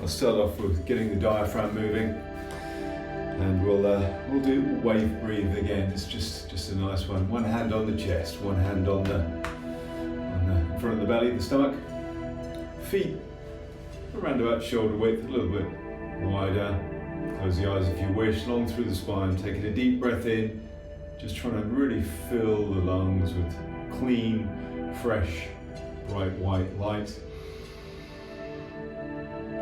start off with getting the diaphragm moving, and we'll do wave breathe again. It's just a nice one. One hand on the chest, one hand on the in front of the belly, the stomach. Feet around about shoulder width, a little bit wider. Close the eyes if you wish, long through the spine. Taking a deep breath in, just trying to really fill the lungs with clean, fresh, bright white light.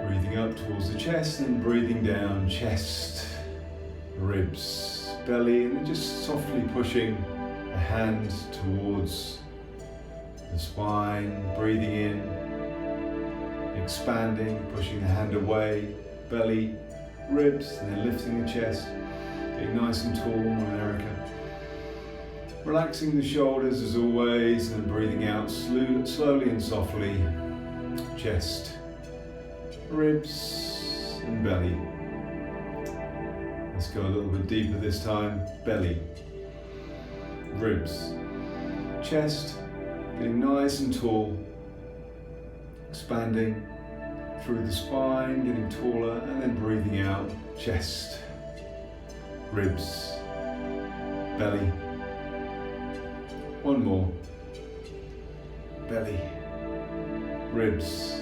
Breathing up towards the chest and breathing down, chest, ribs, belly, and then just softly pushing the hand towards the spine, breathing in, expanding, pushing the hand away, belly, ribs, and then lifting the chest, getting nice and tall, Mama Erica. Relaxing the shoulders as always, and then breathing out slowly and softly, chest, ribs, and belly. Let's go a little bit deeper this time. Belly, ribs, chest, getting nice and tall, expanding through the spine, getting taller, and then breathing out, chest, ribs, belly. One more. Belly, ribs,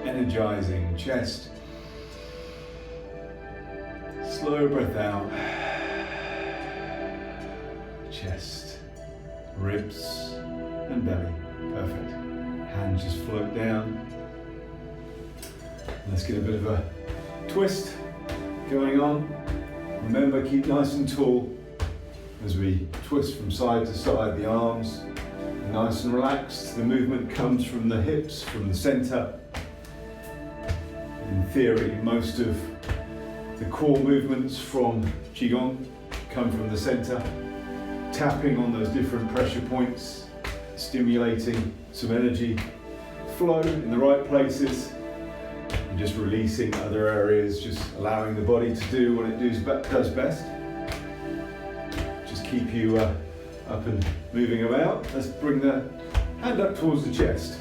energizing, chest. Slow breath out. Chest, ribs, and belly. Perfect. Hands just float down. Let's get a bit of a twist going on. Remember, keep nice and tall as we twist from side to side, the arms nice and relaxed. The movement comes from the hips, from the center. In theory, most of the core movements from Qi Gong come from the center, tapping on those different pressure points, stimulating some energy flow in the right places, and just releasing other areas, just allowing the body to do what it does best. Just keep you up and moving about. Let's bring the hand up towards the chest.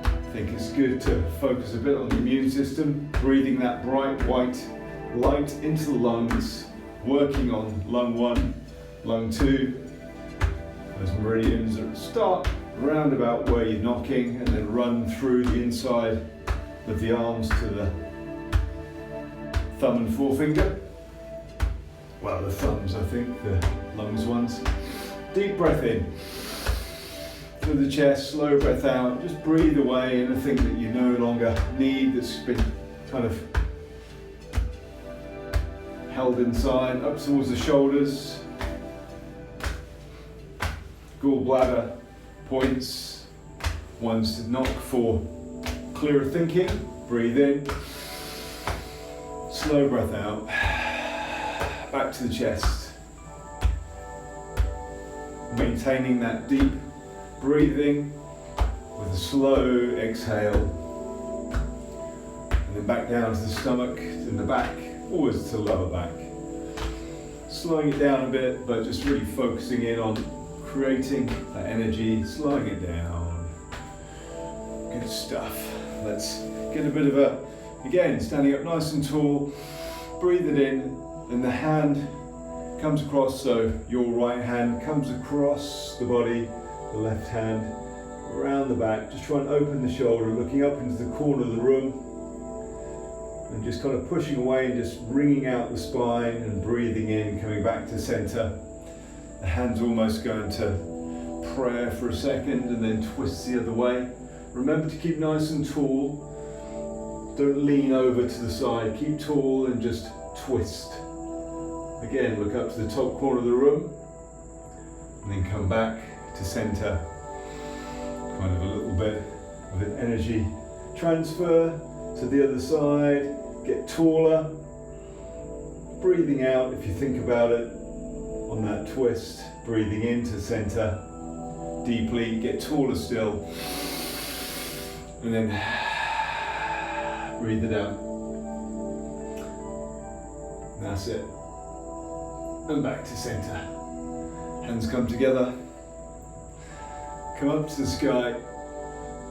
I think it's good to focus a bit on the immune system, breathing that bright white light into the lungs, working on lung 1, lung 2. Those meridians that start round about where you're knocking and then run through the inside of the arms to the thumb and forefinger. Well, the thumbs, I think, the lungs ones. Deep breath in through the chest, slow breath out. Just breathe away anything that you no longer need that's been kind of held inside, up towards the shoulders. Gallbladder points, ones to knock for clearer thinking. Breathe in, slow breath out, back to the chest. Maintaining that deep breathing with a slow exhale. And then back down to the stomach, in the back, always to the lower back. Slowing it down a bit, but just really focusing in on creating that energy, slowing it down. Good stuff. Let's get a bit of a, again, standing up nice and tall, breathe it in, and the hand comes across, so your right hand comes across the body, the left hand around the back. Just try and open the shoulder, looking up into the corner of the room, and just kind of pushing away and just wringing out the spine and breathing in, coming back to center. The hand's almost going to prayer for a second and then twist the other way. Remember to keep nice and tall. Don't lean over to the side. Keep tall and just twist. Again, look up to the top corner of the room and then come back to center. Kind of a little bit of an energy transfer to the other side. Get taller. Breathing out, if you think about it, on that twist. Breathing into center deeply. Get taller still. And then breathe it out. That's it. And back to center. Hands come together. Come up to the sky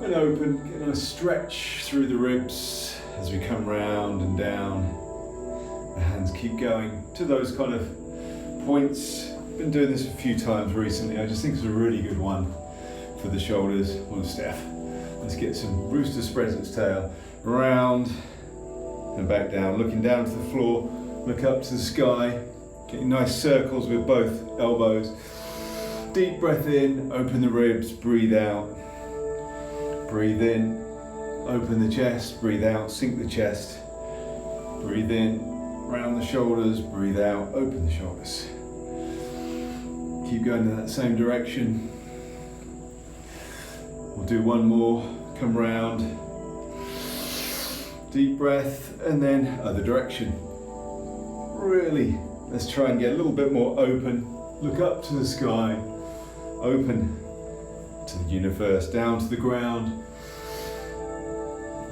and open. Get a nice stretch through the ribs as we come round and down, the hands keep going to those kind of points. Been doing this a few times recently. I just think it's a really good one for the shoulders. Well, Steph, let's get some rooster spreads its tail, round and back down, looking down to the floor, look up to the sky, getting nice circles with both elbows. Deep breath in, open the ribs, breathe out. Breathe in, open the chest, breathe out, sink the chest. Breathe in, round the shoulders, breathe out, open the shoulders. Keep going in that same direction. We'll do one more, come round. Deep breath, and then other direction. Really, let's try and get a little bit more open. Look up to the sky, open to the universe, down to the ground,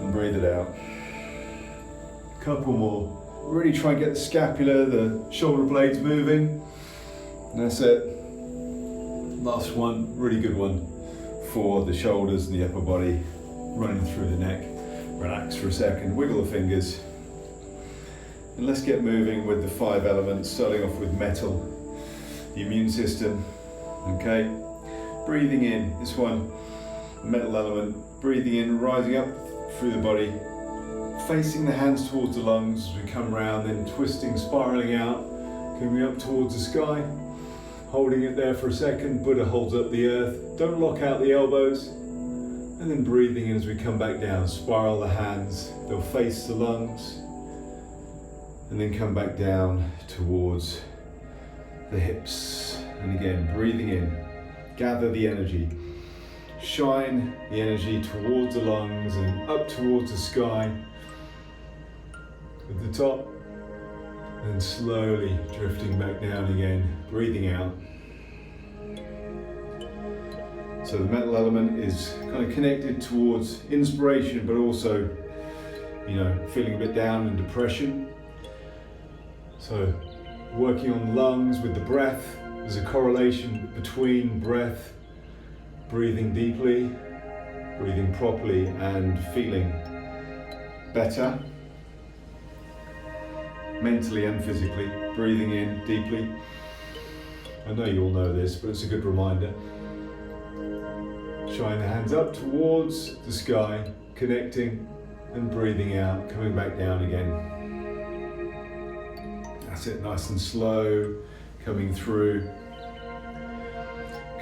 and breathe it out. Couple more. Really try and get the scapula, the shoulder blades moving. And that's it. Last one, really good one for the shoulders and the upper body, running through the neck. Relax for a second, wiggle the fingers. And let's get moving with the 5 elements, starting off with metal, the immune system. Okay, breathing in, this one, metal element, breathing in, rising up through the body, facing the hands towards the lungs as we come round, then twisting, spiraling out, coming up towards the sky, holding it there for a second. Buddha holds up the earth, don't lock out the elbows, and then breathing in as we come back down, spiral the hands, they'll face the lungs, and then come back down towards the hips. And again, breathing in, gather the energy, shine the energy towards the lungs and up towards the sky at the top, and slowly drifting back down again, breathing out. So the metal element is kind of connected towards inspiration, but also, feeling a bit down and depression. So working on the lungs with the breath, there's a correlation between breath, breathing deeply, breathing properly, and feeling better, mentally and physically, breathing in deeply. I know you all know this, but it's a good reminder. Shine the hands up towards the sky, connecting and breathing out, coming back down again. That's it, nice and slow, coming through.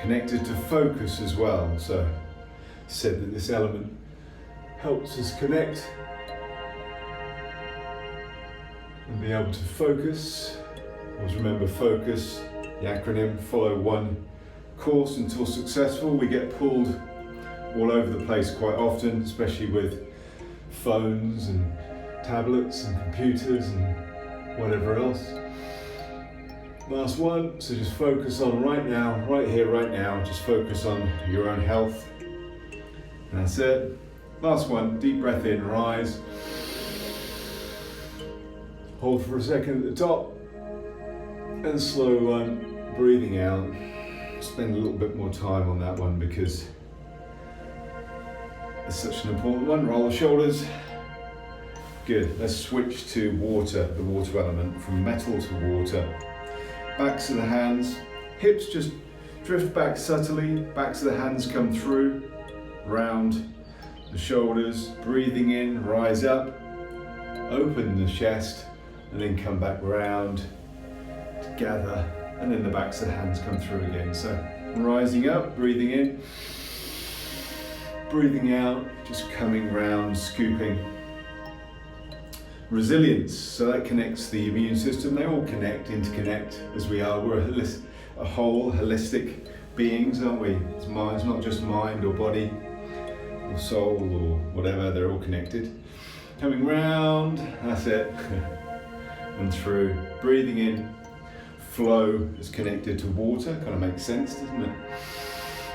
Connected to focus as well. So, said that this element helps us connect and be able to focus. Always remember focus, the acronym, follow one course until successful. We get pulled all over the place quite often, especially with phones and tablets and computers and whatever else. Last one, so just focus on right now, right here, right now. Just focus on your own health. And that's it. Last one, deep breath in, rise. Hold for a second at the top. And slow one, breathing out. Spend a little bit more time on that one because it's such an important one. Roll the shoulders. Good, let's switch to water, the water element, from metal to water. Backs of the hands, hips just drift back subtly, backs of the hands come through, round the shoulders, breathing in, rise up, open the chest, and then come back round, together, and then the backs of the hands come through again. So rising up, breathing in, breathing out, just coming round, scooping. Resilience, so that connects the immune system. They all connect, interconnect, as we are. We're a whole, holistic beings, aren't we? It's not just mind or body or soul or whatever, they're all connected. Coming round, that's it, and through. Breathing in, flow is connected to water, kind of makes sense, doesn't it?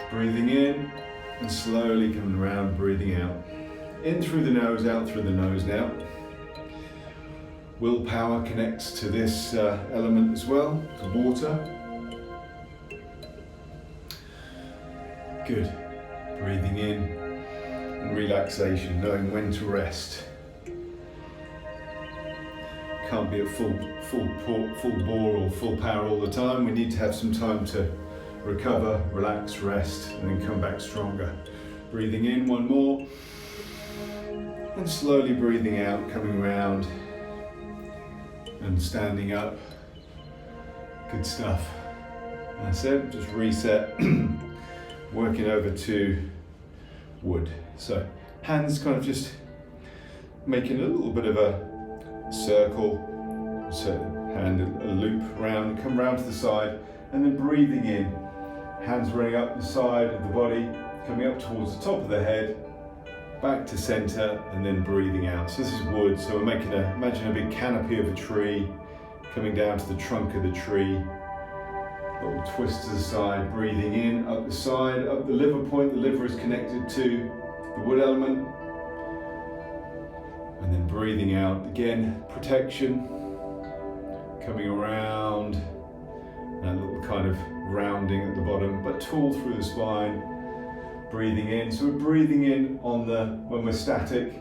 Breathing in, and slowly coming around, breathing out. In through the nose, out through the nose now. Willpower connects to this element as well, to water. Good. Breathing in and relaxation, knowing when to rest. Can't be at full bore or full power all the time. We need to have some time to recover, relax, rest, and then come back stronger. Breathing in, one more. And slowly breathing out, coming around and standing up. Good stuff. That's it, just reset. Working over to wood. So hands kind of just making a little bit of a circle, so hand a loop around, come round to the side, and then breathing in. Hands running up the side of the body, coming up towards the top of the head, back to center, and then breathing out. So this is wood, so we're making imagine a big canopy of a tree, coming down to the trunk of the tree. Little twist to the side, breathing in, up the side, up the liver point. The liver is connected to the wood element. And then breathing out, again, protection, coming around, that little kind of rounding at the bottom, but tall through the spine, breathing in. So we're breathing in on when we're static,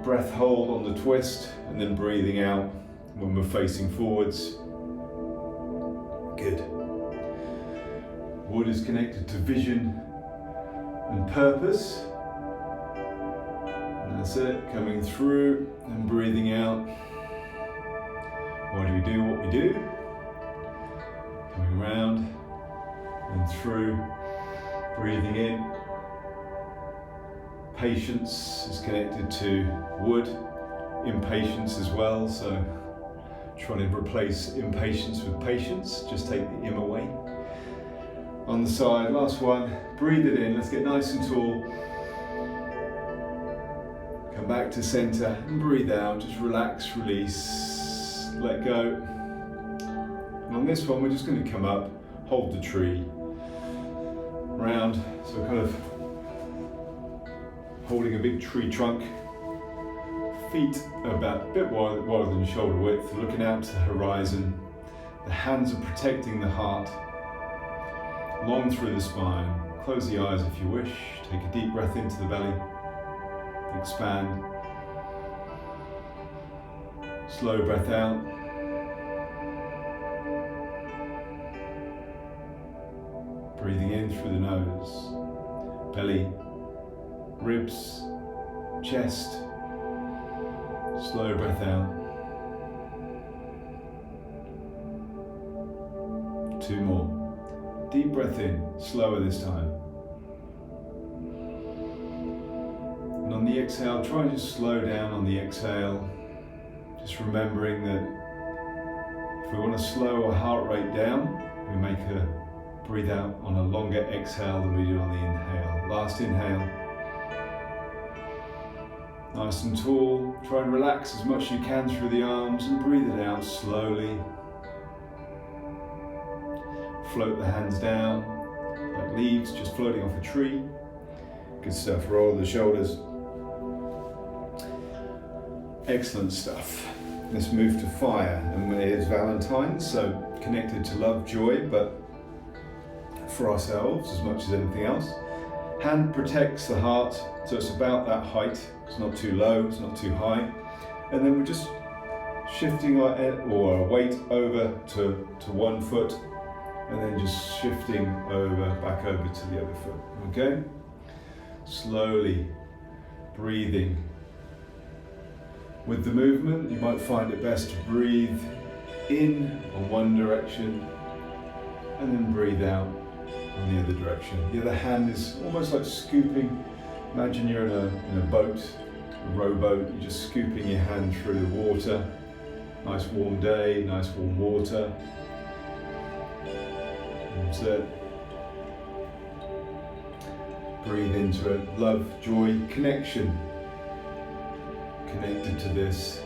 breath hold on the twist, and then breathing out when we're facing forwards. Good. Wood is connected to vision and purpose. That's it, coming through and breathing out. Why do we do what we do? Coming around and through, breathing in. Patience is connected to wood, impatience as well, so trying to replace impatience with patience, just take the im away. On the side, last one, breathe it in, let's get nice and tall. Come back to center and breathe out, just relax, release, let go. And on this one, we're just going to come up, hold the tree, round, so kind of holding a big tree trunk, feet about a bit wider than shoulder width, looking out to the horizon. The hands are protecting the heart, long through the spine. Close the eyes if you wish, take a deep breath into the belly. Expand. Slow breath out. Breathing in through the nose. Belly, ribs, chest. Slow breath out. 2 more. Deep breath in, slower this time. And on the exhale, try and just slow down on the exhale. Just remembering that if we want to slow our heart rate down, we make a breathe out on a longer exhale than we do on the inhale. Last inhale. Nice and tall. Try and relax as much as you can through the arms and breathe it out slowly. Float the hands down like leaves just floating off a tree. Good stuff. Roll the shoulders. Excellent stuff. Let's move to fire, and it is Valentine, so connected to love, joy, but for ourselves as much as anything else. Hand protects the heart, so it's about that height. It's not too low, it's not too high. And then we're just shifting our weight over to one foot, and then just shifting back over to the other foot, okay? Slowly breathing. With the movement, you might find it best to breathe in on one direction and then breathe out on the other direction. The other hand is almost like scooping. Imagine you're in a boat, a rowboat, you're just scooping your hand through the water. Nice warm day, nice warm water. That's it. Breathe into it. Love, joy, connection. Connected to this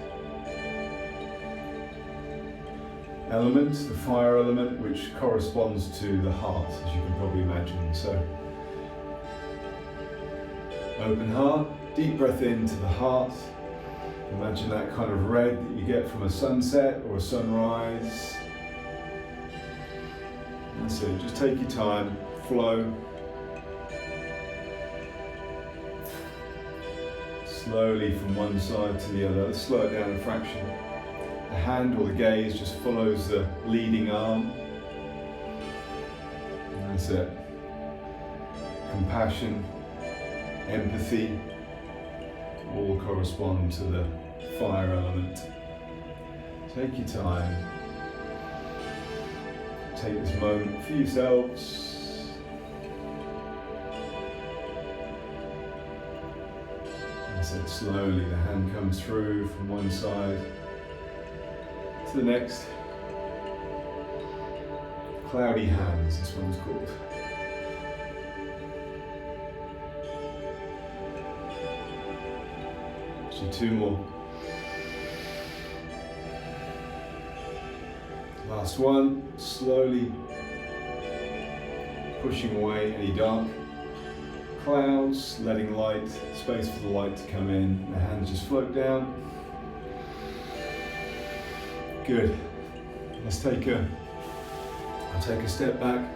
element, the fire element, which corresponds to the heart, as you can probably imagine. So, open heart, deep breath into the heart. Imagine that kind of red that you get from a sunset or a sunrise. That's it, just take your time, flow. Slowly from one side to the other. Let's slow it down a fraction. hand or the gaze just follows the leading arm. And that's it. Compassion, empathy, all correspond to the fire element. Take your time. Take this moment for yourselves. As it slowly, the hand comes through from one side to the next. Cloudy hands, this one's called. So 2 more. Last one, slowly pushing away any dark clouds, letting light, space for the light to come in. The hands just float down. Good. I'll take a step back.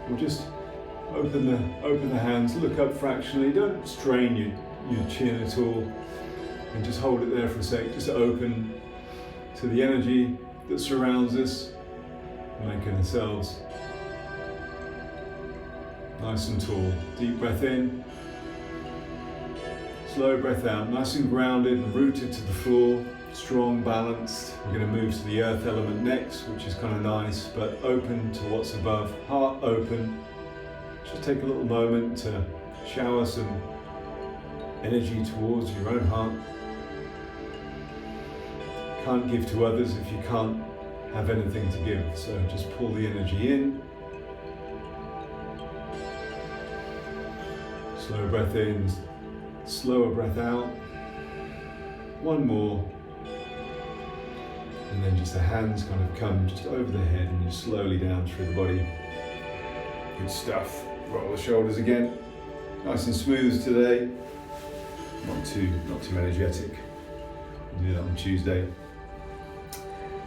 We'll just open the hands, look up fractionally. Don't strain your chin at all, and just hold it there for a sec. Just open to the energy that surrounds us, making ourselves nice and tall. Deep breath in, slow breath out, nice and grounded and rooted to the floor, strong, balanced. We're going to move to the earth element next, which is kind of nice, but open to what's above, heart open. Just take a little moment to shower some energy towards your own heart. Can't give to others if you can't have anything to give, so just pull the energy in. Slow breath in, slower breath out. One more. And then just the hands kind of come just over the head and just slowly down through the body. Good stuff. Roll the shoulders again. Nice and smooth today. Not too energetic. We'll do that on Tuesday.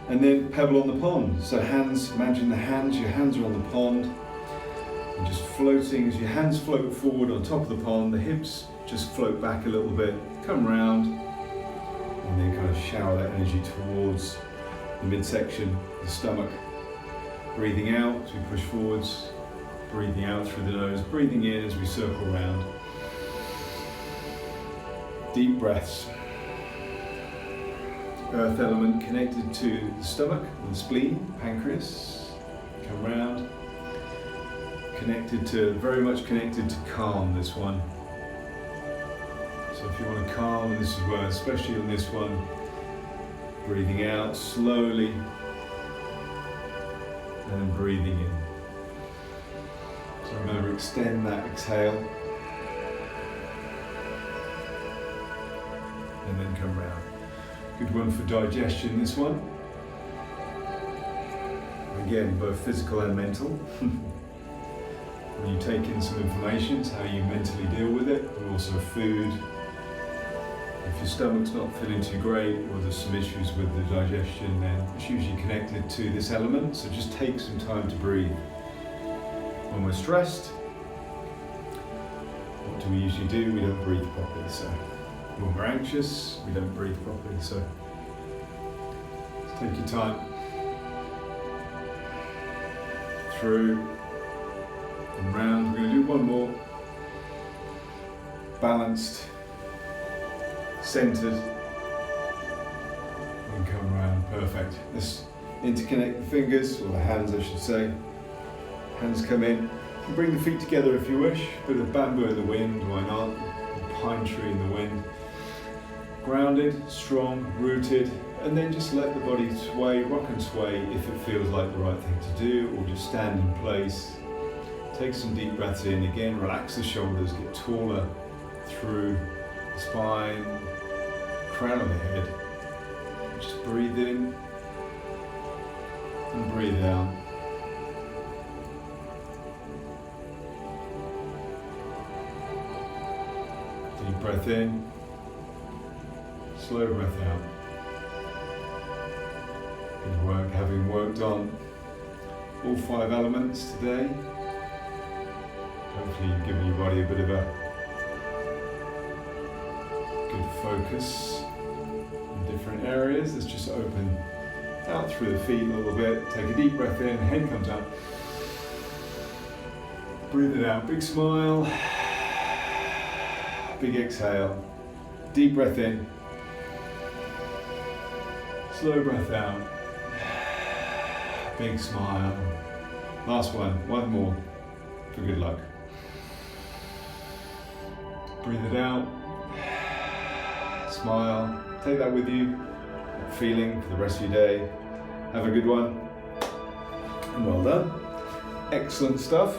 And then pebble on the pond. So hands, imagine your hands are on the pond. And just floating, as your hands float forward on top of the pond, the hips just float back a little bit, come round, and then kind of shower that energy towards the midsection, the stomach. Breathing out as we push forwards, breathing out through the nose, breathing in as we circle round. Deep breaths. Earth element connected to the stomach and the spleen, pancreas. Come round. Very much connected to calm, this one. So if you want to calm, this is where, especially on this one, breathing out slowly and then breathing in. So remember, extend that exhale and then come round. Good one for digestion, this one. Again, both physical and mental. When you take in some information, it's how you mentally deal with it, but also food. If your stomach's not feeling too great, or there's some issues with the digestion, then it's usually connected to this element, so just take some time to breathe. When we're stressed, what do we usually do? We don't breathe properly. So when we're anxious, we don't breathe properly. So just take your time. Through and round. We're going to do one more. Balanced, centered, and come round. Perfect. Let's interconnect the fingers, or the hands I should say. Hands come in. You can bring the feet together if you wish. Bit of bamboo in the wind, why not? A pine tree in the wind. Grounded, strong, rooted, and then just let the body sway, rock and sway if it feels like the right thing to do, or just stand in place. Take some deep breaths in. Again, relax the shoulders, get taller through the spine, crown of the head. Just breathe in and breathe out. Deep breath in, slow breath out. Good work, having worked on all 5 elements today. Hopefully you've given your body a bit of a good focus in different areas. Let's just open out through the feet a little bit. Take a deep breath in, head comes up. Breathe it out, big smile. Big exhale. Deep breath in. Slow breath out. Big smile. Last one more for good luck. Breathe it out. Smile. Take that with you. That feeling for the rest of your day. Have a good one. And well done. Excellent stuff.